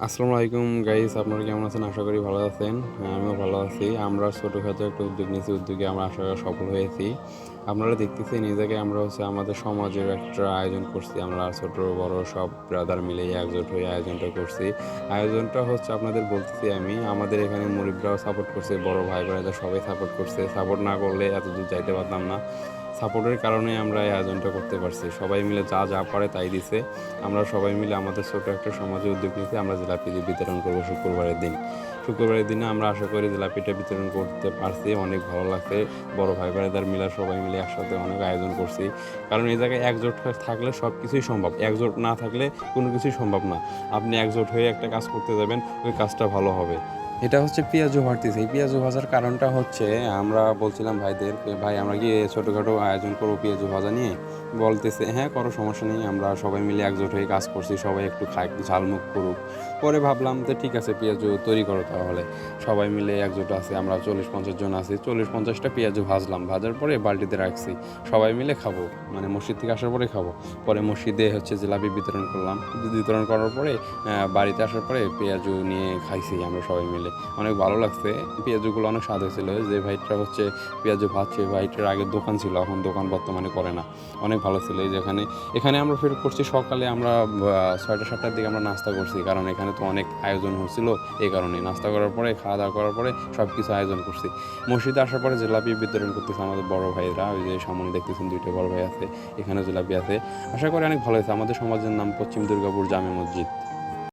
আসসালামু আলাইকুম গাইস, আপনারা কেমন আছেন? আশা করি ভালো আছেন। আমিও ভালো আছি। আমরা ছোটোখাটো একটা উদ্যোগ নিয়েছি, উদ্যোগে আমরা আশা করি সফল হয়েছি। আপনারা দেখতেছেন এই জায়গায় আমরা আমাদের সমাজের একটা আয়োজন করছি। আমরা ছোট বড় সব ব্রাদার মিলে একজোট হয়ে আয়োজনটা করছি। আয়োজনটা আপনাদের বলতেছি আমি, আমাদের এখানে মুরব্বিরাও সাপোর্ট করছে, বড় ভাই বোনেরা সবাই সাপোর্ট করছে। সাপোর্ট না করলে এতদূর যাইতে পারতাম না। সাপোর্টের কারণেই আমরা এই আয়োজনটা করতে পারছি। সবাই মিলে যা পারে তাই দিছে। আমরা সবাই মিলে আমাদের ছোট একটা সমাজে উদ্যোগ নিয়েছি। আমরা জিলাপি বিতরণ করবো শুক্রবারের দিন। শুক্রবারের দিনে আমরা আশা করি জিলাপিটা বিতরণ করতে পারছি। অনেক ভালো লাগছে। বড় ভাই বোনেদের মিলে সবাই মিলে একসাথে অনেক আয়োজন করছি। কারণ এই জায়গায় একজোট থাকলে সব কিছুই সম্ভব। একজোট না থাকলে কোনো কিছুই সম্ভব না। আপনি একজোট হয়ে একটা কাজ করতে যাবেন, ওই কাজটা ভালো হবে। এটা পেঁয়াজু ভাজতেছি। এই পেঁয়াজু ভাজার কারণটা আমরা বলছিলাম ভাইদের, ভাই আমরা গিয়ে ছোটোখাটো আয়োজন করবো পেঁয়াজু ভাজা নিয়ে। বলতেছে হ্যাঁ করো, সমস্যা নেই। আমরা সবাই মিলে একজোট হয়ে কাজ করছি, সবাই একটু খায়, একটু ঝালমুখ করুক। পরে ভাবলাম তো ঠিক আছে, পেঁয়াজু তৈরি করো তাহলে। সবাই মিলে একজোট আছে, আমরা 40-50 জন আছি। 40-50টা পেঁয়াজু ভাজলাম, ভাজার পরে বালতিতে রাখছি। সবাই মিলে খাবো, মানে মসজিদ থেকে আসার পরে খাবো। পরে মসজিদে জিলাপি বিতরণ করলাম। বিতরণ করার পরে বাড়িতে আসার পরে পেঁয়াজু নিয়ে খাইছি আমরা সবাই মিলে। অনেক ভালো লাগছে। পেঁয়াজুগুলো অনেক স্বাদ হয়েছিল। যে ভাইটা পেঁয়াজু ভাজছে, ভাইটার আগের দোকান ছিল, এখন দোকান বর্তমানে করে না। অনেক ভালো ছিল। এই যে এখানে আমরা ফের করছি সকালে, আমরা 6টা-7টার দিকে আমরা নাস্তা করছি, কারণ এখানে তো অনেক আয়োজন হচ্ছিল। এই কারণে নাস্তা করার পরে, খাওয়া দাওয়া করার পরে সব কিছু আয়োজন করছি। মসজিদে আসার পরে জিলাপি বিতরণ করতেছে আমাদের বড় ভাইরা। ওই যে সামনে দেখতেছেন 2টা বড় ভাই আছে, এখানে জিলাপি আছে। আশা করি অনেক ভালো হয়েছে। আমাদের সমাজের নাম পশ্চিম দুর্গাপুর জামে মসজিদ।